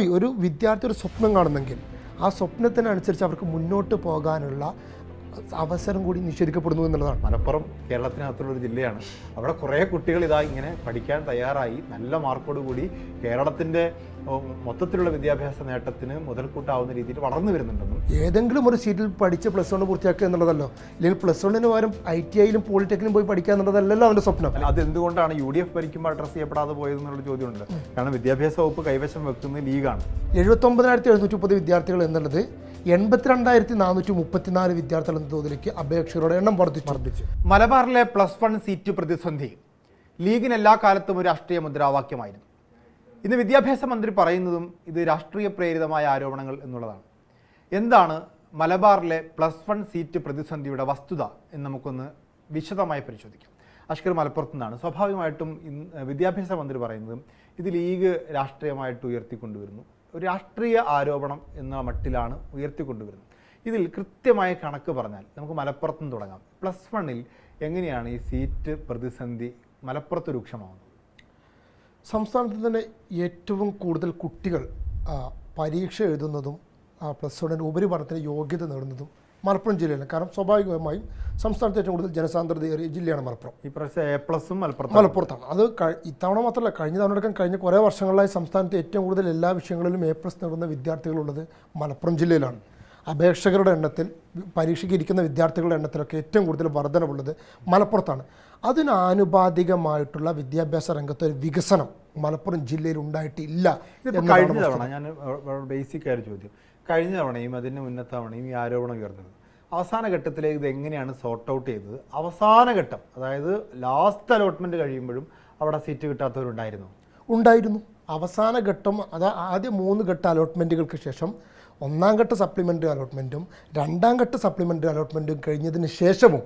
ഒരു വിദ്യാർത്ഥി ഒരു സ്വപ്നം കാണുന്നെങ്കിൽ ആ സ്വപ്നത്തിനനുസരിച്ച് അവർക്ക് മുന്നോട്ട് പോകാനുള്ള അവസരം കൂടി നിഷേധിക്കപ്പെടുന്നു എന്നുള്ളതാണ്. മലപ്പുറം കേരളത്തിനകത്തുള്ളൊരു ജില്ലയാണ്. അവിടെ കുറേ കുട്ടികൾ ഇങ്ങനെ പഠിക്കാൻ തയ്യാറായി നല്ല മാർക്കോട് കൂടി കേരളത്തിൻ്റെ മൊത്തത്തിലുള്ള വിദ്യാഭ്യാസ നേട്ടത്തിന് മുതൽക്കൂട്ടാവുന്ന രീതിയിൽ വളർന്നു വരുന്നുണ്ടെന്നും ഏതെങ്കിലും ഒരു സീറ്റിൽ പഠിച്ച് പ്ലസ് 1 പൂർത്തിയാക്കുക എന്നുള്ളതല്ലോ, അല്ലെങ്കിൽ പ്ലസ് 1 പകരം ITIയിലും പോളിടെക്നിലും പോയി പഠിക്കുക എന്നുള്ളതല്ലല്ലോ അവൻ്റെ സ്വപ്നം. അതെന്തുകൊണ്ടാണ് UDF ഭരിക്കുമ്പോൾ അഡ്രസ് ചെയ്യപ്പെടാതെ പോയതെന്നുള്ള ചോദ്യമുണ്ട്. കാരണം വിദ്യാഭ്യാസ വകുപ്പ് കൈവശം വെക്കുന്ന ലീഗാണ്. 79,730 വിദ്യാർത്ഥികൾ എന്നുള്ളത് 82,434 വിദ്യാർത്ഥികൾ എന്ന തോതിലേക്ക് അപേക്ഷകരുടെ എണ്ണം വർദ്ധിച്ചു. മലബാറിലെ +1 സീറ്റ് പ്രതിസന്ധി ലീഗിന് എല്ലാ കാലത്തും ഒരു രാഷ്ട്രീയ മുദ്രാവാക്യമായിരുന്നു. ഇന്ന് വിദ്യാഭ്യാസ മന്ത്രി പറയുന്നതും ഇത് രാഷ്ട്രീയ പ്രേരിതമായ ആരോപണങ്ങൾ എന്നുള്ളതാണ്. എന്താണ് മലബാറിലെ +1 സീറ്റ് പ്രതിസന്ധിയുടെ വസ്തുത എന്ന് നമുക്കൊന്ന് വിശദമായി പരിശോധിക്കാം. അഷ്കർ മലപ്പുറത്തു നിന്നാണ്. സ്വാഭാവികമായിട്ടും വിദ്യാഭ്യാസ മന്ത്രി പറയുന്നതും ഇത് ലീഗ് രാഷ്ട്രീയമായിട്ട് ഉയർത്തിക്കൊണ്ടുവരുന്നു, ഒരു രാഷ്ട്രീയ ആരോപണം എന്ന മട്ടിലാണ് ഉയർത്തിക്കൊണ്ടുവരുന്നത്. ഇതിൽ കൃത്യമായ കണക്ക് പറഞ്ഞാൽ നമുക്ക് മലപ്പുറത്ത് നിന്ന് തുടങ്ങാം. +1 എങ്ങനെയാണ് ഈ സീറ്റ് പ്രതിസന്ധി മലപ്പുറത്ത് രൂക്ഷമാകുന്നത്? സംസ്ഥാനത്ത് തന്നെ ഏറ്റവും കൂടുതൽ കുട്ടികൾ പരീക്ഷ എഴുതുന്നതും +1 ഉപരിപഠനത്തിന് യോഗ്യത നേടുന്നതും മലപ്പുറം ജില്ലയിലാണ്. കാരണം സ്വാഭാവികമായും സംസ്ഥാനത്ത് ഏറ്റവും കൂടുതൽ ജനസാന്ദ്രതയേറിയ ജില്ലയാണ് മലപ്പുറം. ഈ പ്രാവശ്യം A+ മലപ്പുറത്താണ്. അത് ഇത്തവണ മാത്രമല്ല, കഴിഞ്ഞ തവണ കഴിഞ്ഞ കുറേ വർഷങ്ങളായി സംസ്ഥാനത്ത് ഏറ്റവും കൂടുതൽ എല്ലാ വിഷയങ്ങളിലും A+ നേടുന്ന വിദ്യാർത്ഥികളുള്ളത് മലപ്പുറം ജില്ലയിലാണ്. അപേക്ഷകരുടെ എണ്ണത്തിൽ, പരീക്ഷയ്ക്ക് ഇരിക്കുന്ന വിദ്യാർത്ഥികളുടെ എണ്ണത്തിലൊക്കെ ഏറ്റവും കൂടുതൽ വർധനവുള്ളത് മലപ്പുറത്താണ്. അതിനാനുപാതികമായിട്ടുള്ള വിദ്യാഭ്യാസ രംഗത്ത് ഒരു വികസനം മലപ്പുറം ജില്ലയിൽ ഉണ്ടായിട്ടില്ല. കഴിഞ്ഞ തവണ ഞാൻ ബേസിക് ആയ ചോദ്യം, കഴിഞ്ഞ തവണയും അതിന് മുന്നത്തെ തവണയും ഈ ആരോപണം ഉയർന്നത് അവസാന ഘട്ടത്തിലേക്ക് ഇത് എങ്ങനെയാണ് സോർട്ട് ഔട്ട് ചെയ്തത്? അവസാന ഘട്ടം, അതായത് ലാസ്റ്റ് അലോട്ട്മെൻറ്റ് കഴിയുമ്പോഴും അവിടെ സീറ്റ് കിട്ടാത്തവരുണ്ടായിരുന്നു. അവസാന ഘട്ടം, ആദ്യ 3 ഘട്ട അലോട്ട്മെൻറ്റുകൾക്ക് ശേഷം 1ാം ഘട്ട സപ്ലിമെൻ്ററി അലോട്ട്മെൻറ്റും 2ാം ഘട്ട സപ്ലിമെൻ്ററി അലോട്ട്മെൻറ്റും കഴിഞ്ഞതിന് ശേഷവും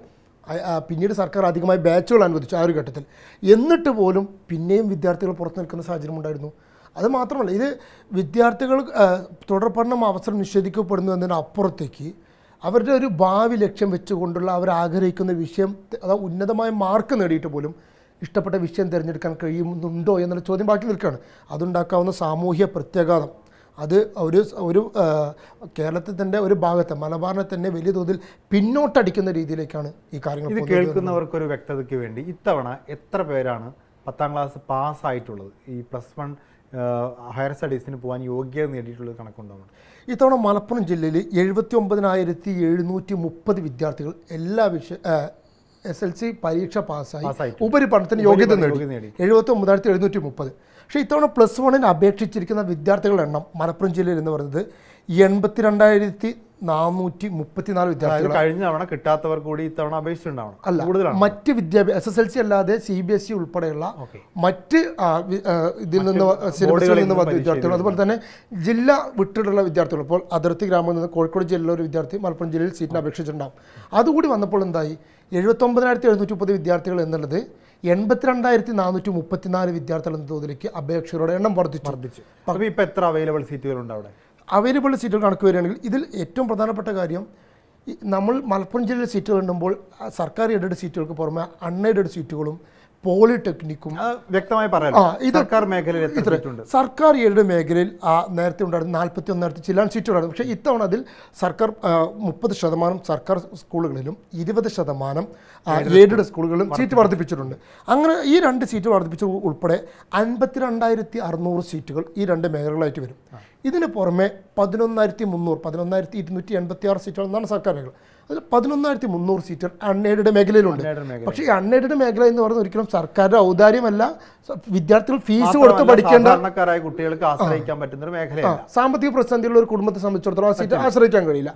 പിന്നീട് സർക്കാർ അധികമായി ബാച്ചുകൾ അനുവദിച്ചു ആ ഒരു ഘട്ടത്തിൽ. എന്നിട്ട് പോലും പിന്നെയും വിദ്യാർത്ഥികൾ പുറത്തു നിൽക്കുന്ന സാഹചര്യം ഉണ്ടായിരുന്നു. അത് മാത്രമല്ല, ഇത് വിദ്യാർത്ഥികൾ തുടർ പഠനം അവസരം നിഷേധിക്കപ്പെടുന്നു എന്നതിനപ്പുറത്തേക്ക് അവരുടെ ഒരു ഭാവി ലക്ഷ്യം വെച്ചുകൊണ്ടുള്ള അവർ ആഗ്രഹിക്കുന്ന വിഷയം, അതായത് ഉന്നതമായ മാർക്ക് നേടിയിട്ട് പോലും ഇഷ്ടപ്പെട്ട വിഷയം തിരഞ്ഞെടുക്കാൻ കഴിയുന്നുണ്ടോ എന്നുള്ള ചോദ്യം ബാക്കി നിൽക്കുകയാണ്. അതുണ്ടാക്കാവുന്ന സാമൂഹ്യ പ്രത്യാഘാതം, അത് ഒരു കേരളത്തിൽ തന്നെ ഒരു ഭാഗത്ത്, മലബാറിനെ തന്നെ വലിയ തോതിൽ പിന്നോട്ടടിക്കുന്ന രീതിയിലേക്കാണ് ഈ കാര്യങ്ങൾ. ഇത് കേൾക്കുന്നവർക്കൊരു വ്യക്തതയ്ക്ക് വേണ്ടി, ഇത്തവണ എത്ര പേരാണ് 10ാം ക്ലാസ് പാസ്സായിട്ടുള്ളത്, ഈ +1 ഹയർ സ്റ്റഡീസിന് പോകാൻ യോഗ്യത നേടിയിട്ടുള്ളത് കണക്കുണ്ടാവും? ഇത്തവണ മലപ്പുറം ജില്ലയിൽ 79,730 വിദ്യാർത്ഥികൾ എല്ലാ SLC പരീക്ഷ പാസ്സായി ഉപരിപഠനത്തിന് യോഗ്യത നേടി. 79,730. പക്ഷേ ഇത്തവണ +1 അപേക്ഷിച്ചിരിക്കുന്ന വിദ്യാർത്ഥികളുടെ എണ്ണം മലപ്പുറം ജില്ലയിൽ എന്ന് പറയുന്നത് 82,434 വിദ്യാർത്ഥികൾ. കഴിഞ്ഞ തവണ കിട്ടാത്തവർ കൂടി ഇത്തവണ അപേക്ഷിച്ചിട്ടുണ്ടാവണം. അല്ല, മറ്റ് വിദ്യാഭ്യാസ SSLC അല്ലാതെ CBSE ഉൾപ്പെടെയുള്ള മറ്റ് ഇതിൽ നിന്ന് സിലബസിൽ നിന്ന് വന്ന വിദ്യാർത്ഥികൾ, അതുപോലെ തന്നെ ജില്ല വിട്ടിട്ടുള്ള വിദ്യാർത്ഥികൾ, ഇപ്പോൾ അതിർത്തി ഗ്രാമത്തിൽ നിന്ന് കോഴിക്കോട് ജില്ലയിലെ ഒരു വിദ്യാർത്ഥി മലപ്പുറം ജില്ലയിൽ സീറ്റിന് അപേക്ഷിച്ചിട്ടുണ്ടാകും. അതുകൂടി വന്നപ്പോൾ എന്തായി? 79,730 വിദ്യാർത്ഥികൾ എന്നുള്ളത് 82,434 വിദ്യാർത്ഥികൾ എന്ന തോതിലേക്ക് അപേക്ഷകരുടെ എണ്ണം വർദ്ധിച്ചു. അപ്പോൾ ഇപ്പോൾ എത്ര അവൈലബിൾ സീറ്റുകളുണ്ട് അവിടെ? അവൈലബിൾ സീറ്റുകൾ കണക്ക് വരികയാണെങ്കിൽ ഇതിൽ ഏറ്റവും പ്രധാനപ്പെട്ട കാര്യം, നമ്മൾ മലപ്പുറം ജില്ലയിൽ സീറ്റുകൾ ഉണ്ടുമ്പോൾ സർക്കാർ എയ്ഡഡ് സീറ്റുകൾക്ക് പുറമെ അൺഎയ്ഡഡ് സീറ്റുകളും പോളിടെക്നിക്കും വ്യക്തമായി പറയാം. സർക്കാർ മേഖലയിൽ സർക്കാർ എയ്ഡഡ് മേഖലയിൽ നേരത്തെ ഉണ്ടായിരുന്ന 41,000 ചില്ലാൻ സീറ്റുകളായിരുന്നു. പക്ഷേ ഇത്തവണ അതിൽ സർക്കാർ 30% സർക്കാർ സ്കൂളുകളിലും 20% എയ്ഡഡ് സ്കൂളുകളിലും സീറ്റ് വർദ്ധിപ്പിച്ചിട്ടുണ്ട്. അങ്ങനെ ഈ 2 സീറ്റ് വർദ്ധിപ്പിച്ച ഉൾപ്പെടെ 52,600 സീറ്റുകൾ ഈ 2 മേഖലകളായിട്ട് വരും. ഇതിന് പുറമെ 11,286 സീറ്റുകൾ എന്നാണ് സർക്കാർ മേഖല. അതിൽ 11,300 സീറ്റുകൾ അൺഎയ്ഡഡ് മേഖലയിലുണ്ട്. പക്ഷേ ഈ അൺഎയ്ഡഡ് മേഖല എന്ന് പറയുന്നത് ഒരിക്കലും സർക്കാരിന്റെ ഔദാര്യമല്ല, വിദ്യാർത്ഥികൾ ഫീസ് കൊടുത്ത് പഠിക്കേണ്ട കുട്ടികൾക്ക് ആശ്രയിക്കാൻ പറ്റുന്ന ഒരു മേഖലയാണ്. സാമ്പത്തിക പ്രതിസന്ധിയുള്ള ഒരു കുടുംബത്തെ സംബന്ധിച്ചിടത്തോളം ആ സീറ്റ് ആശ്രയിക്കാൻ കഴിയില്ല.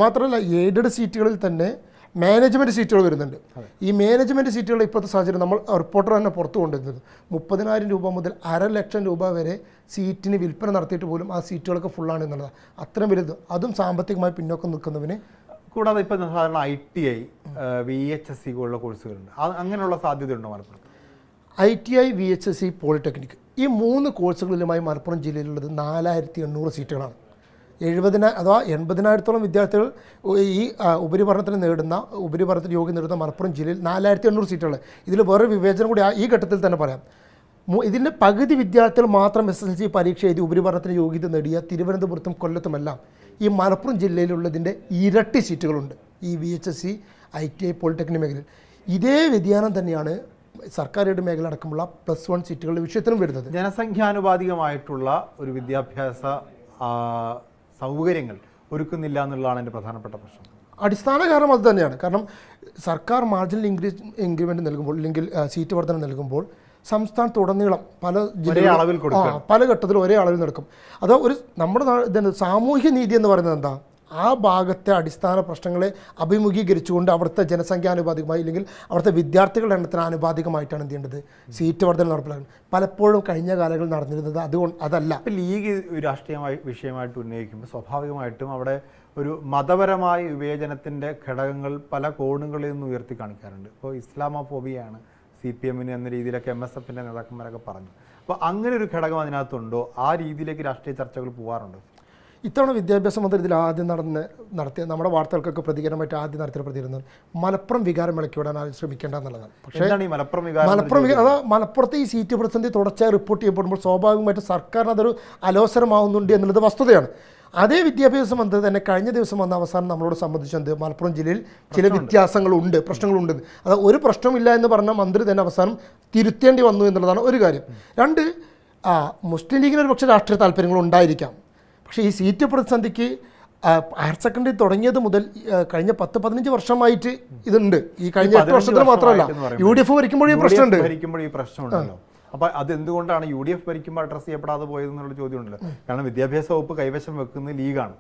മാത്രമല്ല, എയ്ഡഡ് സീറ്റുകളിൽ തന്നെ മാനേജ്മെൻറ്റ് സീറ്റുകൾ വരുന്നുണ്ട്. ഈ മാനേജ്മെൻറ്റ് സീറ്റുകൾ ഇപ്പോഴത്തെ സാഹചര്യം നമ്മൾ റിപ്പോർട്ടർ തന്നെ പുറത്തു കൊണ്ടുവരുന്നത് 30,000 രൂപ മുതൽ 500,000 രൂപ വരെ സീറ്റിന് വിൽപ്പന നടത്തിയിട്ട് പോലും ആ സീറ്റുകളൊക്കെ ഫുള്ളാണ് എന്നുള്ളതാണ്. അത്രയും വലുത്, അതും സാമ്പത്തികമായി പിന്നോക്കം നിൽക്കുന്നവന്. കൂടാതെ ഇപ്പോൾ സാധാരണ ITI, VHSC പോലുള്ള കോഴ്സുകളുണ്ട്. അങ്ങനെയുള്ള സാധ്യതയുണ്ടോ മലപ്പുറം? ITI, VHSC, പോളിടെക്നിക്, ഈ 3 കോഴ്സുകളിലുമായി മലപ്പുറം ജില്ലയിലുള്ളത് 4,800 സീറ്റുകളാണ്. 80,000 വിദ്യാർത്ഥികൾ ഈ ഉപരിപഠനത്തിന് യോഗ്യത നേടുന്ന മലപ്പുറം ജില്ലയിൽ 4,800 സീറ്റുകൾ. ഇതിൽ വേറെ വിവേചനം കൂടി ഈ ഘട്ടത്തിൽ തന്നെ പറയാം. ഇതിൻ്റെ പകുതി വിദ്യാർത്ഥികൾ മാത്രം SSLC പരീക്ഷ എഴുതി ഉപരിപഠനത്തിന് യോഗ്യത നേടിയ തിരുവനന്തപുരത്തും കൊല്ലത്തുമെല്ലാം ഈ മലപ്പുറം ജില്ലയിലുള്ളതിൻ്റെ ഇരട്ടി സീറ്റുകളുണ്ട് ഈ VHSC ITI പോളിടെക്നിക് മേഖലയിൽ. ഇതേ വ്യതിയാനം തന്നെയാണ് സർക്കാർ എയ്ഡ് മേഖല അടക്കമുള്ള +1 സീറ്റുകളുടെ വിഷയത്തിലും വരുന്നത്. ജനസംഖ്യാനുപാതികമായിട്ടുള്ള ഒരു വിദ്യാഭ്യാസ സൗകര്യങ്ങൾ ഒരുക്കുന്നില്ല എന്നുള്ളതാണ് എൻ്റെ പ്രധാനപ്പെട്ട പ്രശ്നം. അടിസ്ഥാന കാരണം അത് തന്നെയാണ്. കാരണം സർക്കാർ മാർജിനൽ ഇൻക്രിമെൻറ്റ് നൽകുമ്പോൾ അല്ലെങ്കിൽ സീറ്റ് വർധന നൽകുമ്പോൾ സംസ്ഥാനത്തുടനീളം പല പല ഘട്ടത്തിലും ഒരേ അളവിൽ നടക്കും. അത് ഒരു നമ്മുടെ സാമൂഹ്യ നീതി എന്ന് പറയുന്നത് എന്താ, ആ ഭാഗത്തെ അടിസ്ഥാന പ്രശ്നങ്ങളെ അഭിമുഖീകരിച്ചുകൊണ്ട് അവിടുത്തെ ജനസംഖ്യാനുപാതികമായി അല്ലെങ്കിൽ അവിടുത്തെ വിദ്യാർത്ഥികളുടെ എണ്ണത്തിന് ആനുപാതികമായിട്ടാണ് എന്ത് ചെയ്യേണ്ടത് സീറ്റ് വർധന നടപ്പിലാക്കുന്നത്. പലപ്പോഴും കഴിഞ്ഞ കാലങ്ങളിൽ നടന്നിരുന്നത് അതല്ല. ഇപ്പോൾ ലീഗ് രാഷ്ട്രീയമായി വിഷയമായിട്ട് ഉന്നയിക്കുമ്പോൾ സ്വാഭാവികമായിട്ടും അവിടെ ഒരു മതപരമായ വിവേചനത്തിൻ്റെ ഘടകങ്ങൾ പല കോണുകളിൽ നിന്ന് ഉയർത്തി കാണിക്കാറുണ്ട്. ഇപ്പോൾ ഇസ്ലാമോഫോബിയാണ് CPM എന്ന രീതിയിലൊക്കെ MSFൻ്റെ നേതാക്കന്മാരൊക്കെ പറഞ്ഞു. അപ്പോൾ അങ്ങനെ ഒരു ഘടകം അതിനകത്തുണ്ടോ? ആ രീതിയിലേക്ക് രാഷ്ട്രീയ ചർച്ചകൾ പോകാറുണ്ടോ? ഇത്തവണ വിദ്യാഭ്യാസ മന്ത്രി ഇതിൽ ആദ്യം നടത്തിയ നമ്മുടെ വാർത്തകൾക്കൊക്കെ പ്രതികരണമായിട്ട് ആദ്യം നടത്തിയ പ്രതികരണം മലപ്പുറം വികാരം ഇളക്കി വിടാൻ ആരും ശ്രമിക്കേണ്ട എന്നുള്ളതാണ്. പക്ഷേ മലപ്പുറത്തെ ഈ സീറ്റ് പ്രതിസന്ധി തുടർച്ചയായി റിപ്പോർട്ട് ചെയ്യപ്പെടുമ്പോൾ സ്വാഭാവികമായിട്ട് സർക്കാരിന് അതൊരു അലോസരമാവുന്നുണ്ട് എന്നുള്ളത് വസ്തുതയാണ്. അതേ വിദ്യാഭ്യാസ മന്ത്രി തന്നെ കഴിഞ്ഞ ദിവസം വന്ന അവസാനം നമ്മളോട് സംബന്ധിച്ചത് മലപ്പുറം ജില്ലയിൽ ചില വ്യത്യാസങ്ങളുണ്ട്, പ്രശ്നങ്ങളുണ്ട്. അത് ഒരു പ്രശ്നമില്ല എന്ന് പറഞ്ഞ മന്ത്രി തന്നെ അവസാനം തിരുത്തേണ്ടി വന്നു എന്നുള്ളതാണ് ഒരു കാര്യം. രണ്ട്, മുസ്ലിം ലീഗിന് ഒരു പക്ഷേ രാഷ്ട്രീയ താല്പര്യങ്ങൾ ഉണ്ടായിരിക്കാം. പക്ഷേ ഈ സീറ്റ് പ്രതിസന്ധിക്ക് ഹയർ സെക്കൻഡറി തുടങ്ങിയത് മുതൽ കഴിഞ്ഞ 10-15 വർഷമായിട്ട് ഇതുണ്ട്. ഈ കഴിഞ്ഞ 8 വർഷത്തിൽ മാത്രമല്ല UDF ഭരിക്കുമ്പോഴേ പ്രശ്നമുണ്ട്. അപ്പോൾ അതെന്തുകൊണ്ടാണ് UDF ഭരിക്കുമ്പോൾ അഡ്രസ്സ് ചെയ്യപ്പെടാതെ പോയതെന്നുള്ള ചോദ്യമുണ്ടല്ലോ. കാരണം വിദ്യാഭ്യാസ വകുപ്പ് കൈവശം വെക്കുന്നത് ലീഗാണ്.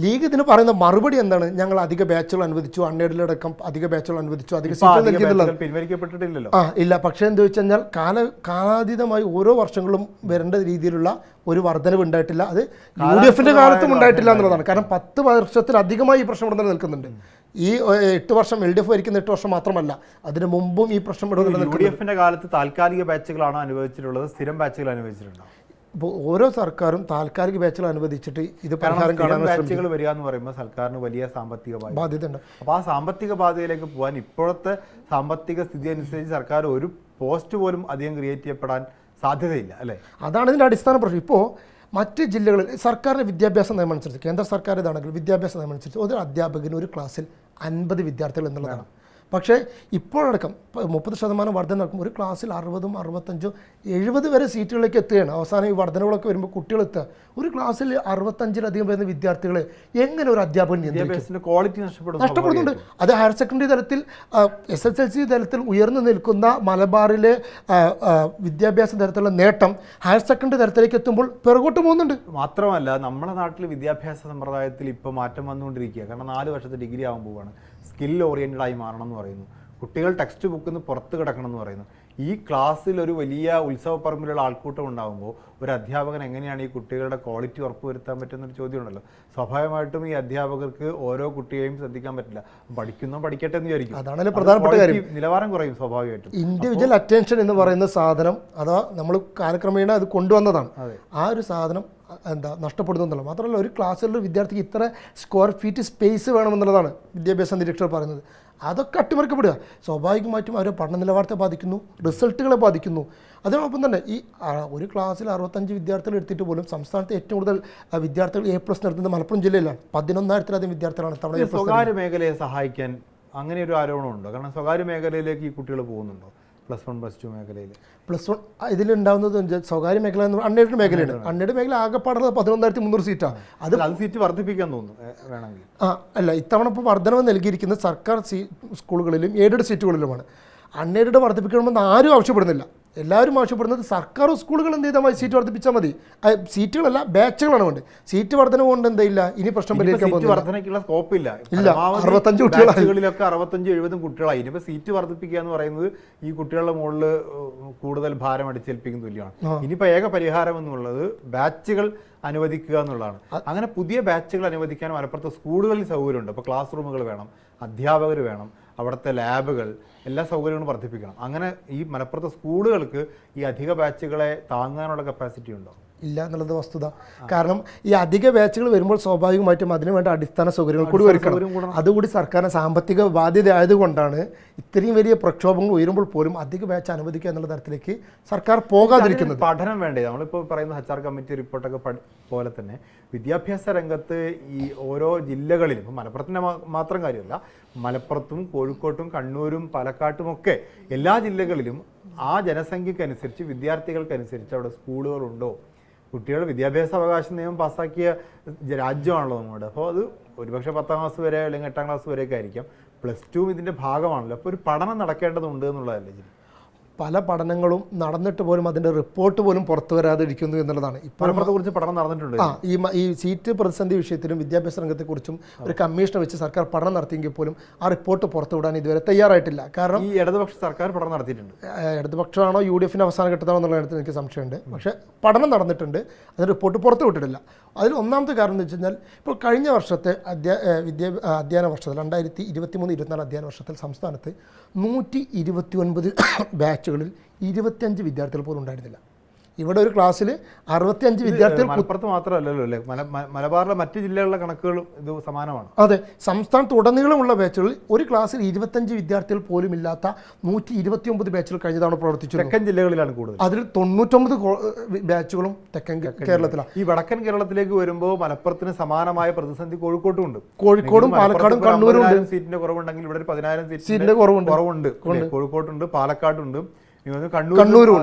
ലീഗ് ഇതിന് പറയുന്ന മറുപടി എന്താണ്? ഞങ്ങൾ അധിക ബാച്ചുകൾ അനുവദിച്ചു, അൺഎയ്ഡഡിലടക്കം അധിക ബാച്ചുകൾ അനുവദിച്ചു, അധിക സീറ്റുകൾ നൽകിയെന്നുള്ളത് പിൻവലിക്കപ്പെട്ടിട്ടില്ലല്ലോ. ഇല്ല. പക്ഷേ എന്താ വെച്ച് കഴിഞ്ഞാൽ കാലാതീതമായി ഓരോ വർഷങ്ങളും വരേണ്ട രീതിയിലുള്ള ഒരു വർധനവ് ഉണ്ടായിട്ടില്ല. അത് UDFന്റെ കാലത്തും ഉണ്ടായിട്ടില്ല എന്നുള്ളതാണ്. കാരണം 10 വർഷത്തിലധികമായി ഈ പ്രശ്നം ഇവിടെ നിൽക്കുന്നുണ്ട്. ഈ 8 വർഷം LDF ഭരിക്കുന്ന 8 വർഷം മാത്രമല്ല, അതിന് മുമ്പും ഈ പ്രശ്നം UDFന്റെ കാലത്ത് താൽക്കാലിക ബാച്ചുകളാണ് അനുവദിച്ചിട്ടുള്ളത്, സ്ഥിരം ബാച്ചുകൾ അനുവദിച്ചിട്ടുണ്ടോ? ഇപ്പോൾ ഓരോ സർക്കാരും താൽക്കാലിക ബാച്ചുകൾ അനുവദിച്ചിട്ട് ഇത് പരിഹാരം കാണാൻ ബാച്ചുകൾ വരിക എന്ന് പറയുമ്പോൾ സർക്കാരിന് വലിയ സാമ്പത്തിക ബാധ്യതയുണ്ട്. അപ്പോൾ ആ സാമ്പത്തിക ബാധ്യതയിലേക്ക് പോകാൻ ഇപ്പോഴത്തെ സാമ്പത്തിക സ്ഥിതി അനുസരിച്ച് സർക്കാർ ഒരു പോസ്റ്റ് പോലും അധികം ക്രിയേറ്റ് ചെയ്യപ്പെടാൻ സാധ്യതയില്ല, അല്ലേ? അതാണ് ഇതിൻ്റെ അടിസ്ഥാന പ്രശ്നം. ഇപ്പോൾ മറ്റ് ജില്ലകളിൽ സർക്കാരിൻ്റെ വിദ്യാഭ്യാസ നയം അനുസരിച്ച്, കേന്ദ്ര സർക്കാർ ഇതാണെങ്കിൽ വിദ്യാഭ്യാസ നയം അനുസരിച്ച് ഒരു അധ്യാപകന് ഒരു ക്ലാസ്സിൽ 50 വിദ്യാർത്ഥികൾ എന്നുള്ളതാണ്. പക്ഷേ ഇപ്പോഴടക്കം 30% വർധന നടക്കും. ഒരു ക്ലാസ്സിൽ 60, 65, 70 വരെ സീറ്റുകളിലേക്ക് എത്തുകയാണ്. അവസാനം ഈ വർധനകളൊക്കെ വരുമ്പോൾ കുട്ടികളെത്തുക. ഒരു ക്ലാസ്സിൽ 65-ലധികം വരുന്ന വിദ്യാർത്ഥികളെ എങ്ങനെ ഒരു അധ്യാപകൻ ക്വാളിറ്റി നഷ്ടപ്പെടുന്നുണ്ട്? അത് ഹയർ സെക്കൻഡറി തലത്തിൽ SSLC തലത്തിൽ ഉയർന്നു നിൽക്കുന്ന മലബാറിലെ വിദ്യാഭ്യാസ തലത്തിലുള്ള നേട്ടം ഹയർ സെക്കൻഡറി തലത്തിലേക്ക് എത്തുമ്പോൾ പിറകോട്ട് പോകുന്നുണ്ട്. മാത്രമല്ല നമ്മുടെ നാട്ടിൽ വിദ്യാഭ്യാസ സമ്പ്രദായത്തിൽ ഇപ്പോൾ മാറ്റം വന്നുകൊണ്ടിരിക്കുക. കാരണം 4 വർഷത്തെ ഡിഗ്രി ആവാൻ പോവുകയാണ്. സ്കിൽ ഓറിയൻറ്റഡായി മാറണം എന്ന് പറയുന്നു. കുട്ടികൾ ടെക്സ്റ്റ് ബുക്കിൽ നിന്ന് പുറത്ത് കിടക്കണം എന്ന് പറയുന്നു. ഈ ക്ലാസ്സിൽ ഒരു വലിയ ഉത്സവപ്പറമ്പിലുള്ള ആൾക്കൂട്ടം ഉണ്ടാകുമ്പോൾ ഒരു അധ്യാപകൻ എങ്ങനെയാണ് ഈ കുട്ടികളുടെ ക്വാളിറ്റി ഉറപ്പുവരുത്താൻ പറ്റുന്നൊരു ചോദ്യമുണ്ടല്ലോ. സ്വാഭാവികമായിട്ടും ഈ അധ്യാപകർക്ക് ഓരോ കുട്ടിയെയും ശ്രദ്ധിക്കാൻ പറ്റില്ല. പഠിക്കട്ടെ എന്ന് വിചാരിക്കും. അതാണ് പ്രധാനപ്പെട്ട കാര്യം. നിലവാരം കുറയും സ്വാഭാവികമായിട്ടും. ഇൻഡിവിജ്വൽ അറ്റൻഷൻ എന്ന് പറയുന്ന സാധനം അതാ നമ്മൾ കാലക്രമേണ അത് കൊണ്ടുവന്നതാണ്. ആ ഒരു സാധനം നഷ്ടപ്പെടുന്നുണ്ടല്ലോ. മാത്രമല്ല ഒരു ക്ലാസ്സിലുള്ള വിദ്യാർത്ഥിക്ക് ഇത്ര സ്ക്വയർ ഫീറ്റ് സ്പേസ് വേണമെന്നുള്ളതാണ് വിദ്യാഭ്യാസ നിരീക്ഷകർ പറയുന്നത്. അതൊക്കെ അട്ടിമറിക്കപ്പെടുക. സ്വാഭാവികമായിട്ടും അവരെ പഠന നിലവാരത്തെ ബാധിക്കുന്നു, റിസൾട്ടുകളെ ബാധിക്കുന്നു. അതോടൊപ്പം തന്നെ ഈ ഒരു ക്ലാസ്സിൽ 65 വിദ്യാർത്ഥികൾ എടുത്തിട്ട് പോലും സംസ്ഥാനത്തെ ഏറ്റവും കൂടുതൽ വിദ്യാർത്ഥികൾ A+ നടത്തുന്നത് മലപ്പുറം ജില്ലയിലാണ്. 11,000-ലധികം വിദ്യാർത്ഥികളാണ് തവണ. സ്വകാര്യ മേഖലയെ സഹായിക്കാൻ അങ്ങനെ ഒരു ആരോപണമുണ്ടോ? കാരണം സ്വകാര്യ മേഖലയിലേക്ക് ഈ കുട്ടികൾ പോകുന്നുണ്ടോ? +1, +2 മേഖലയിൽ +1 ഇതിലുണ്ടാകുന്നത് സ്വകാര്യ മേഖല എന്ന് അൺഎയ്ഡഡ് മേഖലയാണ്. അൺഎയ്ഡഡ് മേഖല ആകെപ്പാടുന്നത് 11,300 സീറ്റാണ്. അത് സീറ്റ് വർദ്ധിപ്പിക്കാൻ തോന്നുന്നു വേണമെങ്കിൽ. അല്ല, ഇത്തവണ ഇപ്പോൾ വർധനവ് നൽകിയിരിക്കുന്നത് സർക്കാർ സ്കൂളുകളിലും എയ്ഡഡ് സീറ്റുകളിലുമാണ്. അൺഎയ്ഡഡ് വർദ്ധിപ്പിക്കണമെന്ന് ആരും ആവശ്യപ്പെടുന്നില്ല. എല്ലാവരും ആവശ്യപ്പെടുന്നത് സർക്കാർ സ്കൂളുകൾ എന്ത് ചെയ്താൽ സീറ്റ് വർദ്ധിപ്പിച്ചാൽ മതി. സീറ്റുകളല്ല, ബാച്ചുകളാണ് വേണ്ടത്. സീറ്റ് വർധന കൊണ്ട് എന്തില്ല, ഇനി പ്രശ്നം വർധനയ്ക്കുള്ള സ്കോപ്പില്ല. 65 കുട്ടികളിലൊക്കെ 65-70 കുട്ടികളായി. ഇനിയിപ്പോൾ സീറ്റ് വർദ്ധിപ്പിക്കുക എന്ന് പറയുന്നത് ഈ കുട്ടികളുടെ മുകളിൽ കൂടുതൽ ഭാരം അടിച്ചേൽപ്പിക്കുന്ന തുല്യമാണ്. ഇനിയിപ്പോൾ ഏക പരിഹാരം എന്നുള്ളത് ബാച്ചുകൾ അനുവദിക്കുക എന്നുള്ളതാണ്. അങ്ങനെ പുതിയ ബാച്ചുകൾ അനുവദിക്കാൻ മലപ്പുറത്ത് സ്കൂളുകളിൽ സൗകര്യമുണ്ട്. അപ്പോൾ ക്ലാസ് റൂമുകൾ വേണം, അധ്യാപകർ വേണം, അവിടുത്തെ ലാബുകൾ, എല്ലാ സൗകര്യങ്ങളും വർദ്ധിപ്പിക്കണം. അങ്ങനെ ഈ മലപ്പുറത്തെ സ്കൂളുകൾക്ക് ഈ അധിക ബാച്ചുകളെ താങ്ങാനുള്ള കപ്പാസിറ്റി ഉണ്ടോ? ഇല്ല എന്നുള്ളത് വസ്തുത. കാരണം ഈ അധിക ബാച്ചുകൾ വരുമ്പോൾ സ്വാഭാവികമായിട്ടും അതിനു വേണ്ട അടിസ്ഥാന സൗകര്യങ്ങൾ കൂടി ഒരുക്കണം. അതുകൂടി സർക്കാരിന് സാമ്പത്തിക ബാധ്യത ആയതുകൊണ്ടാണ് ഇത്രയും വലിയ പ്രക്ഷോഭങ്ങൾ ഉയരുമ്പോൾ പോലും അധിക ബാച്ച് അനുവദിക്കുക എന്നുള്ള തരത്തിലേക്ക് സർക്കാർ പോകാതിരിക്കുന്നത്. പഠനം വേണ്ടേ? നമ്മളിപ്പോൾ പറയുന്ന HR കമ്മിറ്റി റിപ്പോർട്ടൊക്കെ പോലെ തന്നെ വിദ്യാഭ്യാസ രംഗത്ത് ഈ ഓരോ ജില്ലകളിലും, ഇപ്പം മലപ്പുറത്തിൻ്റെ മാത്രം കാര്യമല്ല, മലപ്പുറത്തും കോഴിക്കോട്ടും കണ്ണൂരും പാലക്കാട്ടും ഒക്കെ എല്ലാ ജില്ലകളിലും ആ ജനസംഖ്യക്കനുസരിച്ച് വിദ്യാർത്ഥികൾക്കനുസരിച്ച് അവിടെ സ്കൂളുകളുണ്ടോ? കുട്ടികളുടെ വിദ്യാഭ്യാസ അവകാശ നിയമം പാസ്സാക്കിയ രാജ്യമാണല്ലോ നമ്മുടെ. അപ്പോൾ അത് ഒരുപക്ഷെ 10ാം ക്ലാസ് വരെ അല്ലെങ്കിൽ 8ാം ക്ലാസ് വരെയൊക്കെ ആയിരിക്കാം. +2 ഇതിൻ്റെ ഭാഗമാണല്ലോ. അപ്പോൾ ഒരു പഠനം നടക്കേണ്ടതുണ്ട് എന്നുള്ളതല്ലേ? പല പഠനങ്ങളും നടന്നിട്ട് പോലും അതിൻ്റെ റിപ്പോർട്ട് പോലും പുറത്തു വരാതിരിക്കുന്നു എന്നുള്ളതാണ്. കുറിച്ച് പഠനം നടന്നിട്ടുണ്ട്. ഈ സീറ്റ് പ്രതിസന്ധി വിഷയത്തിലും വിദ്യാഭ്യാസ രംഗത്തെക്കുറിച്ചും ഒരു കമ്മീഷനെ വെച്ച് സർക്കാർ പഠനം നടത്തിയെങ്കിൽ പോലും ആ റിപ്പോർട്ട് പുറത്തുവിടാൻ ഇതുവരെ തയ്യാറായിട്ടില്ല. കാരണം ഈ ഇടതുപക്ഷ സർക്കാർ പഠനം നടത്തിയിട്ടുണ്ട്. ഇടതുപക്ഷമാണോ UDFിൻ്റെ അവസാന ഘട്ടത്താണോ എന്നുള്ള കാര്യത്തിൽ എനിക്ക് സംശയമുണ്ട്. പക്ഷേ പഠനം നടന്നിട്ടുണ്ട്, അതിന് റിപ്പോർട്ട് പുറത്തു വിട്ടിട്ടില്ല. അതിൽ ഒന്നാമത്തെ കാരണം എന്ന് വെച്ച് കഴിഞ്ഞാൽ, ഇപ്പോൾ കഴിഞ്ഞ വർഷത്തെ അധ്യയന വർഷത്തിൽ 2023-24 അധ്യയന വർഷത്തിൽ സംസ്ഥാനത്ത് 129 ബാച്ചുകളിൽ 25 വിദ്യാർത്ഥികൾ പോലും ഉണ്ടായിരുന്നില്ല. ഇവിടെ ഒരു ക്ലാസ്സിൽ 65 വിദ്യാർത്ഥികൾ. മലപ്പുറത്ത് മാത്രമല്ലല്ലോ അല്ലേ, മലബാറിലെ മറ്റ് ജില്ലകളിലെ കണക്കുകളും ഇത് സമാനമാണ്. അതെ, സംസ്ഥാനത്ത് ഉടനീളമുള്ള ബാച്ചുകളിൽ ഒരു ക്ലാസ്സിൽ 25 വിദ്യാർത്ഥികൾ പോലും ഇല്ലാത്ത 129 ബാച്ചുകൾ കഴിഞ്ഞ തവണ പ്രവർത്തിച്ചു. തെക്കൻ ജില്ലകളിലാണ് കൂടുതൽ. അതിൽ 99 ബാച്ചുകളും തെക്കൻ കേരളത്തിലാണ്. ഈ വടക്കൻ കേരളത്തിലേക്ക് വരുമ്പോൾ മലപ്പുറത്തിന് സമാനമായ പ്രതിസന്ധി കോഴിക്കോട്ടും ഉണ്ട്. കോഴിക്കോടും പാലക്കാടും കണ്ണൂരും സീറ്റിന്റെ കുറവുണ്ടെങ്കിൽ ഇവിടെ 10,000 സീറ്റിന്റെ കുറവുണ്ട്. കോഴിക്കോട്ടുണ്ട്, പാലക്കാടുണ്ട്, കണ്ണൂരും.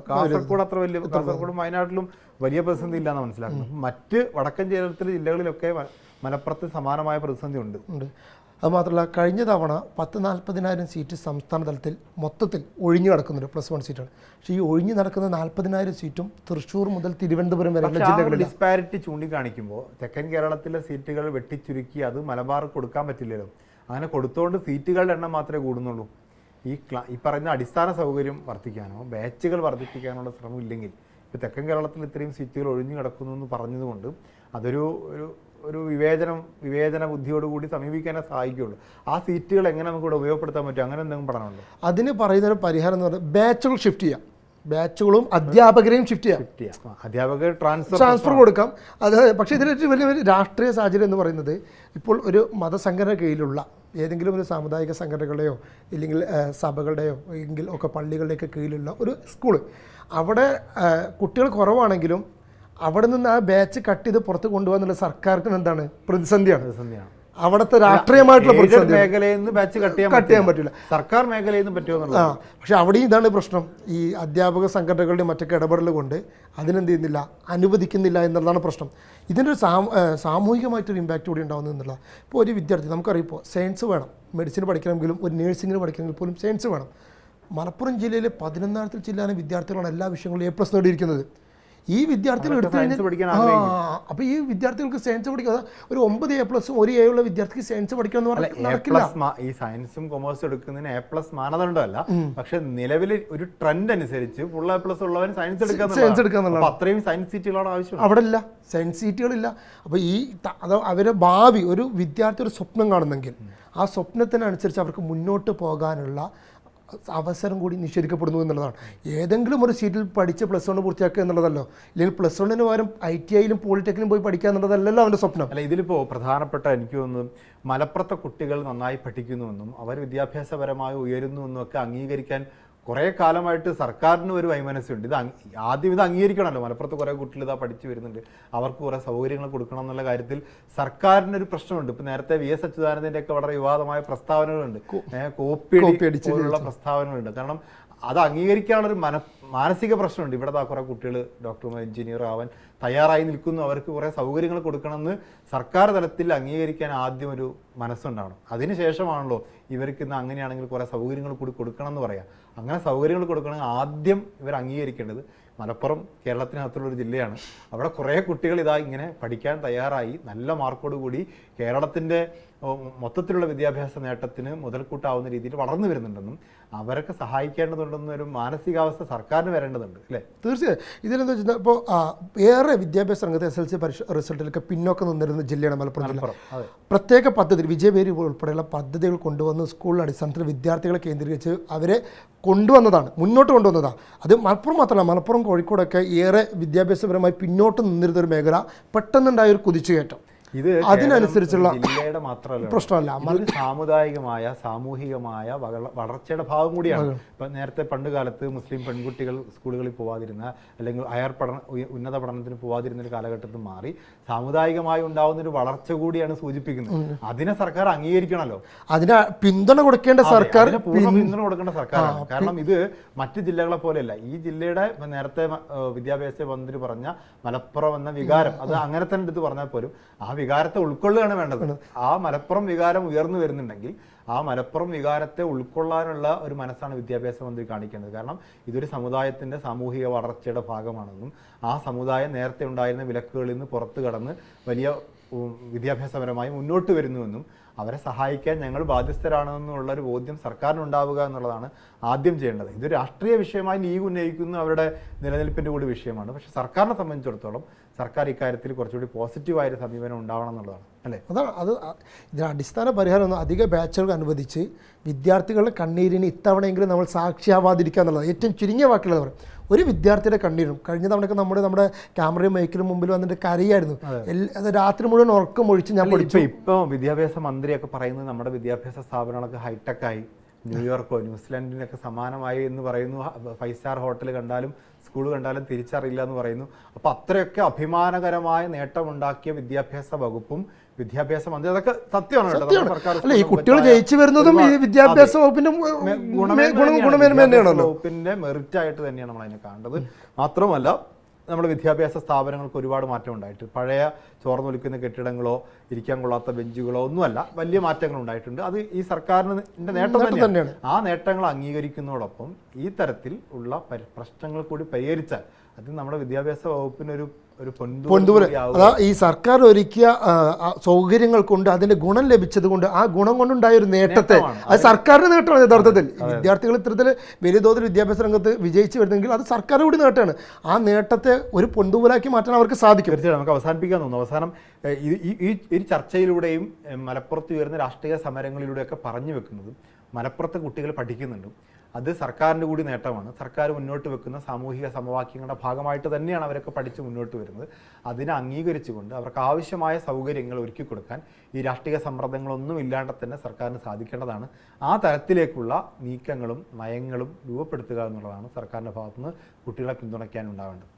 കാസർഗോഡ് അത്ര വലിയ, കാസർഗോഡും വയനാട്ടിലും വലിയ പ്രതിസന്ധി ഇല്ലാന്ന് മനസ്സിലാക്കുന്നത്. മറ്റ് വടക്കൻ കേരളത്തിലെ ജില്ലകളിലൊക്കെ മലപ്പുറത്ത് സമാനമായ പ്രതിസന്ധി ഉണ്ട്. അതുമാത്രമല്ല, കഴിഞ്ഞ തവണ 10,000-40,000 സീറ്റ് സംസ്ഥാന തലത്തിൽ മൊത്തത്തിൽ ഒഴിഞ്ഞു നടക്കുന്നുണ്ട് +1 സീറ്റാണ്. പക്ഷേ ഈ ഒഴിഞ്ഞു നടക്കുന്ന 40,000 സീറ്റും തൃശ്ശൂർ മുതൽ തിരുവനന്തപുരം വരെയുള്ള ജില്ലകളിൽ ഡിസ്പാരിറ്റി ചൂണ്ടിക്കാണിക്കുമ്പോൾ തെക്കൻ കേരളത്തിലെ സീറ്റുകൾ വെട്ടിച്ചുരുക്കി അത് മലബാർ കൊടുക്കാൻ പറ്റില്ലല്ലോ. അങ്ങനെ കൊടുത്തുകൊണ്ട് സീറ്റുകളുടെ എണ്ണം മാത്രമേ കൂടുന്നുള്ളൂ. ഈ പറയുന്ന അടിസ്ഥാന സൗകര്യം വർദ്ധിക്കാനോ ബാച്ചുകൾ വർദ്ധിപ്പിക്കാനുള്ള ശ്രമം ഇല്ലെങ്കിൽ, ഇപ്പോൾ തെക്കൻ കേരളത്തിൽ ഇത്രയും സീറ്റുകൾ ഒഴിഞ്ഞു കിടക്കുന്നു എന്ന് പറഞ്ഞതുകൊണ്ട് അതൊരു ഒരു വിവേചന ബുദ്ധിയോടുകൂടി സമീപിക്കാനേ സഹായിക്കുകയുള്ളൂ. ആ സീറ്റുകൾ എങ്ങനെ നമുക്ക് ഇവിടെ ഉപയോഗപ്പെടുത്താൻ പറ്റും? അങ്ങനെ എന്തെങ്കിലും പഠനമുണ്ടോ? അതിന് പറയുന്നൊരു പരിഹാരം എന്ന് പറഞ്ഞാൽ ബാച്ചുകൾ ഷിഫ്റ്റ് ചെയ്യാം. ബാച്ചുകളും അധ്യാപകരെയും ഷിഫ്റ്റ് ചെയ്യാം. അധ്യാപകർ ട്രാൻസ്ഫർ കൊടുക്കാം. അത് പക്ഷേ ഇതിലൊരു വലിയ രാഷ്ട്രീയ സാഹചര്യം എന്ന് പറയുന്നത്, ഇപ്പോൾ ഒരു മതസംഘടന കീഴിലുള്ള ഏതെങ്കിലും ഒരു സാമുദായിക സംഘടനകളുടെയോ ഇല്ലെങ്കിൽ സഭകളുടെയോ എങ്കിൽ ഒക്കെ പള്ളികളുടെയൊക്കെ കീഴിലുള്ള ഒരു സ്കൂള്, അവിടെ കുട്ടികൾ കുറവാണെങ്കിലും അവിടെ നിന്ന് ആ ബാച്ച് കട്ട് ചെയ്ത് പുറത്ത് കൊണ്ടുപോകാന്നുള്ള സർക്കാർക്ക് എന്താണ് പ്രതിസന്ധിയാണ്. അവിടുത്തെ രാഷ്ട്രീയമായിട്ടുള്ള മേഖലയിൽ നിന്ന് ബാച്ച് കട്ട് ചെയ്യാൻ പറ്റില്ല, സർക്കാർ മേഖലയിൽ നിന്ന് പറ്റുമോ? പക്ഷെ അവിടെയും ഇതാണ് പ്രശ്നം. ഈ അധ്യാപക സംഘടനകളുടെ മറ്റൊക്കെ ഇടപെടൽ കൊണ്ട് അതിനെന്ത് ചെയ്യുന്നില്ല, അനുവദിക്കുന്നില്ല എന്നുള്ളതാണ് പ്രശ്നം. ഇതിൻ്റെ ഒരു സാമൂഹികമായിട്ടൊരു ഇമ്പാക്റ്റ് കൂടി ഉണ്ടാകുന്നത് എന്നുള്ള. ഇപ്പോൾ ഒരു വിദ്യാർത്ഥി, നമുക്കറിയാം, ഇപ്പോൾ സയൻസ് വേണം, മെഡിസിൻ പഠിക്കണമെങ്കിലും ഒരു നേഴ്സിങ്ങിന് പഠിക്കണമെങ്കിൽ പോലും സയൻസ് വേണം. മലപ്പുറം ജില്ലയിലെ 11,000 ചില്ലാനും വിദ്യാർത്ഥികളാണ് എല്ലാ വിഷയങ്ങളിലും A+ നേടിയിരിക്കുന്നത്. ഈ വിദ്യാർത്ഥികൾ എടുത്തു കഴിഞ്ഞാൽ അപ്പോൾ ഈ വിദ്യാർത്ഥികൾക്ക് സയൻസ് പഠിക്കുക, ഒരു 9 A+ 1 A ഉള്ള വിദ്യാർത്ഥിക്ക് സയൻസ് പഠിക്കണം എന്ന് പറഞ്ഞാൽ നടക്കില്ല. ഈ സയൻസും കൊമേഴ്സും എടുക്കുന്നതിന് A+ മാനദണ്ഡമല്ല. പക്ഷെ നിലവിൽ ഒരു ട്രെൻഡ് അനുസരിച്ച് ഫുൾ A+ ഉള്ളവൻ സയൻസ് എടുക്കുക. അത്രയും സയൻസ് സീറ്റുകളാണ് ആവശ്യം. അവിടെ ഇല്ല, സയൻസ് സീറ്റുകളില്ല. അപ്പോൾ അവരെ ഭാവി ഒരു വിദ്യാർത്ഥി ഒരു സ്വപ്നം കാണുന്നെങ്കിൽ ആ സ്വപ്നത്തിനനുസരിച്ച് അവർക്ക് മുന്നോട്ട് പോകാനുള്ള അവസരം കൂടി നിഷേധിക്കപ്പെടുന്നു എന്നുള്ളതാണ്. ഏതെങ്കിലും ഒരു സീറ്റിൽ പഠിച്ച് +1 പൂർത്തിയാക്കുക എന്നുള്ളതല്ലോ, ഇല്ലെങ്കിൽ +1 പകരം ITIയിലും പോളിടെക്നിലും പോയി പഠിക്കുക എന്നുള്ളതല്ലല്ലോ അവൻ്റെ സ്വപ്നം. അല്ല, ഇതിലിപ്പോൾ പ്രധാനപ്പെട്ട എനിക്ക് തോന്നുന്നു മലപ്പുറത്തെ കുട്ടികൾ നന്നായി പഠിക്കുന്നുവെന്നും അവർ വിദ്യാഭ്യാസപരമായി ഉയരുന്നുവെന്നും ഒക്കെ അംഗീകരിക്കാൻ കുറേ കാലമായിട്ട് സർക്കാരിന് ഒരു വൈമനസ്സുണ്ട്. ആദ്യം ഇത് അംഗീകരിക്കണമല്ലോ. മലപ്പുറത്ത് കുറേ കുട്ടികൾ ഇതാ പഠിച്ചു വരുന്നുണ്ട്, അവർക്ക് കുറേ സൗകര്യങ്ങൾ കൊടുക്കണം എന്നുള്ള കാര്യത്തിൽ സർക്കാരിനൊരു പ്രശ്നമുണ്ട്. ഇപ്പം നേരത്തെ VS അച്യുതാനന്ദൻ്റെ ഒക്കെ വളരെ വിവാദമായ പ്രസ്താവനകളുണ്ട്, കോപ്പിയടിച്ചുള്ള പ്രസ്താവനകളുണ്ട്. കാരണം അത് അംഗീകരിക്കാനുള്ളൊരു മാനസിക പ്രശ്നമുണ്ട്. ഇവിടെ കുറേ കുട്ടികൾ ഡോക്ടർ എഞ്ചിനീയർ ആവാൻ തയ്യാറായി നിൽക്കുന്നു, അവർക്ക് കുറേ സൗകര്യങ്ങൾ കൊടുക്കണമെന്ന് സർക്കാർ തലത്തിൽ അംഗീകരിക്കാൻ ആദ്യം ഒരു മനസ്സുണ്ടാവണം. അതിനുശേഷമാണല്ലോ ഇവർക്ക് ഇന്ന് അങ്ങനെയാണെങ്കിൽ കുറേ സൗകര്യങ്ങൾ കൂടി കൊടുക്കണം എന്ന് പറയാം. അങ്ങനെ സൗകര്യങ്ങൾ കൊടുക്കണമെങ്കിൽ ആദ്യം ഇവർ അംഗീകരിക്കേണ്ടത് മലപ്പുറം കേരളത്തിനകത്തുള്ളൊരു ജില്ലയാണ്. അവിടെ കുറേ കുട്ടികൾ ഇങ്ങനെ പഠിക്കാൻ തയ്യാറായി നല്ല മാർക്കോട് കൂടി കേരളത്തിൻ്റെ മൊത്തത്തിലുള്ള വിദ്യാഭ്യാസ നേട്ടത്തിന് മുതൽക്കൂട്ടാവുന്ന രീതിയിൽ വളർന്നു വരുന്നുണ്ടെന്നും അവരൊക്കെ സഹായിക്കേണ്ടതുണ്ടെന്നൊരു മാനസികാവസ്ഥ സർക്കാരിന് വരേണ്ടതുണ്ട് അല്ലേ? തീർച്ചയായും. ഇതിലെന്താ വെച്ചാൽ ഇപ്പോൾ ഏറെ വിദ്യാഭ്യാസ രംഗത്ത് SLC റിസൾട്ടിലൊക്കെ പിന്നോക്കം നിന്നിരുന്ന ജില്ലയാണ് മലപ്പുറം ജില്ല. പ്രത്യേക പദ്ധതി വിജയപേരി ഉൾപ്പെടെയുള്ള പദ്ധതികൾ കൊണ്ടുവന്ന് സ്കൂളിലെ അടിസ്ഥാനത്തിൽ വിദ്യാർത്ഥികളെ കേന്ദ്രീകരിച്ച് അവരെ മുന്നോട്ട് കൊണ്ടുവന്നതാണ്. അത് മലപ്പുറം മാത്രമല്ല, മലപ്പുറം കോഴിക്കോടൊക്കെ ഏറെ വിദ്യാഭ്യാസപരമായി പിന്നോട്ട് നിന്നിരുന്നൊരു മേഖല പെട്ടെന്നുണ്ടായ ഒരു കുതിച്ചുകയറ്റം. ഇത് അതിനനുസരിച്ചുള്ള ജില്ലയുടെ മാത്രമല്ല പ്രശ്നമല്ല, സാമുദായികമായ സാമൂഹികമായ വളർച്ചയുടെ ഭാഗം കൂടിയാണ്. ഇപ്പം നേരത്തെ പണ്ട് കാലത്ത് മുസ്ലിം പെൺകുട്ടികൾ സ്കൂളുകളിൽ പോവാതിരുന്ന അല്ലെങ്കിൽ ഉന്നത പഠനത്തിന് പോവാതിരുന്ന ഒരു കാലഘട്ടത്തിൽ മാറി സാമുദായികമായി ഉണ്ടാവുന്ന ഒരു വളർച്ച കൂടിയാണ് സൂചിപ്പിക്കുന്നത്. അതിനെ സർക്കാർ അംഗീകരിക്കണമല്ലോ, അതിന് പിന്തുണ കൊടുക്കേണ്ട സർക്കാർ, പിന്തുണ കൊടുക്കേണ്ട സർക്കാരാണ്. കാരണം ഇത് മറ്റ് ജില്ലകളെ പോലെയല്ല. ഈ ജില്ലയുടെ നേരത്തെ വിദ്യാഭ്യാസ മന്ത്രി പറഞ്ഞ മലപ്പുറം എന്ന വികാരം, അത് അങ്ങനെ തന്നെ എടുത്ത് പറഞ്ഞാൽ പോലും ആ വികാരത്തെ ഉൾക്കൊള്ളുകയാണ് വേണ്ടത്. ആ മലപ്പുറം വികാരം ഉയർന്നു വരുന്നുണ്ടെങ്കിൽ ആ മലപ്പുറം വികാരത്തെ ഉൾക്കൊള്ളാനുള്ള ഒരു മനസ്സാണ് വിദ്യാഭ്യാസ മന്ത്രി കാണിക്കേണ്ടത്. കാരണം ഇതൊരു സമുദായത്തിൻ്റെ സാമൂഹിക വളർച്ചയുടെ ഭാഗമാണെന്നും ആ സമുദായം നേരത്തെ ഉണ്ടായിരുന്ന വിലക്കുകളിൽ നിന്ന് പുറത്തു കടന്ന് വലിയ വിദ്യാഭ്യാസപരമായി മുന്നോട്ട് വരുന്നുവെന്നും അവരെ സഹായിക്കാൻ ഞങ്ങൾ ബാധ്യസ്ഥരാണെന്നുള്ളൊരു ബോധ്യം സർക്കാരിനുണ്ടാവുക എന്നുള്ളതാണ് ആദ്യം ചെയ്യേണ്ടത്. ഇത് രാഷ്ട്രീയ വിഷയമായി ലീഗ് ഉന്നയിക്കുന്ന അവരുടെ നിലനിൽപ്പിൻ്റെ കൂടി വിഷയമാണ്. പക്ഷേ സർക്കാരിനെ സംബന്ധിച്ചിടത്തോളം സർക്കാർ ഇക്കാര്യത്തിൽ കുറച്ചുകൂടി പോസിറ്റീവായൊരു സമീപനം ഉണ്ടാവണം എന്നുള്ളതാണ് അല്ലേ? അതാണ് ഇതിന് അടിസ്ഥാന പരിഹാരം അധിക ബാച്ചുകൾ അനുവദിച്ച് വിദ്യാർത്ഥികളുടെ കണ്ണീരിന് ഇത്തവണയെങ്കിലും നമ്മൾ സാക്ഷിയാവാതിരിക്കുക എന്നുള്ളത് ഏറ്റവും ചുരുങ്ങിയ വാക്കുകൾ പറയും. ഒരു വിദ്യാർത്ഥിയുടെ കണ്ണീരും കഴിഞ്ഞ തവണയൊക്കെ നമ്മുടെ ക്യാമറയും മൈക്കിനും മുമ്പിൽ വന്നിട്ട് കരയായിരുന്നു. അത് രാത്രി മുഴുവൻ ഉറക്കം ഒഴിച്ച് ഞാൻ പഠിച്ചു. ഇപ്പോൾ വിദ്യാഭ്യാസ മന്ത്രിയൊക്കെ പറയുന്നത് നമ്മുടെ വിദ്യാഭ്യാസ സ്ഥാപനങ്ങളൊക്കെ ഹൈടെക്കായി, ന്യൂയോർക്കോ ന്യൂസിലാൻഡിനൊക്കെ സമാനമായി എന്ന് പറയുന്നു. 5 സ്റ്റാർ ഹോട്ടൽ കണ്ടാലും സ്കൂൾ കണ്ടാലും തിരിച്ചറിയില്ല എന്ന് പറയുന്നു. അപ്പോൾ അത്രയൊക്കെ അഭിമാനകരമായ നേട്ടമുണ്ടാക്കിയ വിദ്യാഭ്യാസ വകുപ്പും വിദ്യാഭ്യാസ മന്ത്രി, അതൊക്കെ സത്യമാണ്. അല്ല, ഈ കുട്ടികൾ ജയിച്ചു വരുന്നതും ഈ വിദ്യാഭ്യാസ വകുപ്പിന്റെ ഗുണമേന്മ തന്നെയാണല്ലോ, വകുപ്പിന്റെ മെറിറ്റ് ആയിട്ട് തന്നെയാണ് നമ്മൾ അതിനെ കാണേണ്ടത്. മാത്രമല്ല നമ്മുടെ വിദ്യാഭ്യാസ സ്ഥാപനങ്ങൾക്ക് ഒരുപാട് മാറ്റം ഉണ്ടായിട്ട് പഴയ ചോർന്നൊലിക്കുന്ന കെട്ടിടങ്ങളോ ഇരിക്കാൻ കൊള്ളാത്ത ബെഞ്ചുകളോ ഒന്നുമല്ല, വലിയ മാറ്റങ്ങൾ ഉണ്ടായിട്ടുണ്ട്. അത് ഈ സർക്കാരിൻ്റെ നേട്ടം തന്നെയാണ്. ആ നേട്ടങ്ങൾ അംഗീകരിക്കുന്നതോടൊപ്പം ഈ തരത്തിൽ ഉള്ള പ്രശ്നങ്ങൾ കൂടി പരിഹരിച്ചാൽ അത് നമ്മുടെ വിദ്യാഭ്യാസ വകുപ്പിനൊരു പൊന്തുപോലെ അതാ ഈ സർക്കാർ ഒരുക്കിയ സൗകര്യങ്ങൾ കൊണ്ട് അതിന്റെ ഗുണം ലഭിച്ചത് കൊണ്ട് ആ ഗുണം കൊണ്ടുണ്ടായ ഒരു നേട്ടത്തെ അത് സർക്കാരിന്റെ നേട്ടമാണ് യഥാർത്ഥത്തിൽ. വിദ്യാർത്ഥികൾ ഇത്തരത്തിൽ വലിയ തോതിൽ വിദ്യാഭ്യാസ രംഗത്ത് വിജയിച്ചു വരുന്നെങ്കിൽ അത് സർക്കാർ കൂടി നേട്ടമാണ്. ആ നേട്ടത്തെ ഒരു പൊന്തുപോലാക്കി മാറ്റാൻ അവർക്ക് സാധിക്കും. തീർച്ചയായും നമുക്ക് അവസാനിപ്പിക്കാൻ തോന്നുന്നു. അവസാനം ഈ ചർച്ചയിലൂടെയും മലപ്പുറത്ത് ഉയർന്ന രാഷ്ട്രീയ സമരങ്ങളിലൂടെയൊക്കെ പറഞ്ഞു വെക്കുന്നത് മലപ്പുറത്തെ കുട്ടികൾ പഠിക്കുന്നുണ്ട്, അത് സർക്കാരിൻ്റെ കൂടി നേട്ടമാണ്. സർക്കാർ മുന്നോട്ട് വെക്കുന്ന സാമൂഹിക സമവാക്യങ്ങളുടെ ഭാഗമായിട്ട് തന്നെയാണ് അവരൊക്കെ പഠിച്ച് മുന്നോട്ട് വരുന്നത്. അതിനെ അംഗീകരിച്ചുകൊണ്ട് അവർക്ക് ആവശ്യമായ സൗകര്യങ്ങൾ ഒരുക്കി കൊടുക്കാൻ ഈ രാഷ്ട്രീയ സമ്മർദ്ദങ്ങളൊന്നും ഇല്ലാണ്ട് തന്നെ സർക്കാരിന് സാധിക്കേണ്ടതാണ്. ആ തരത്തിലേക്കുള്ള നീക്കങ്ങളും നയങ്ങളും രൂപപ്പെടുത്തുക എന്നുള്ളതാണ് സർക്കാരിൻ്റെ ഭാഗത്തുനിന്ന് കുട്ടികളെ പിന്തുണയ്ക്കാനുണ്ടാവേണ്ടത്.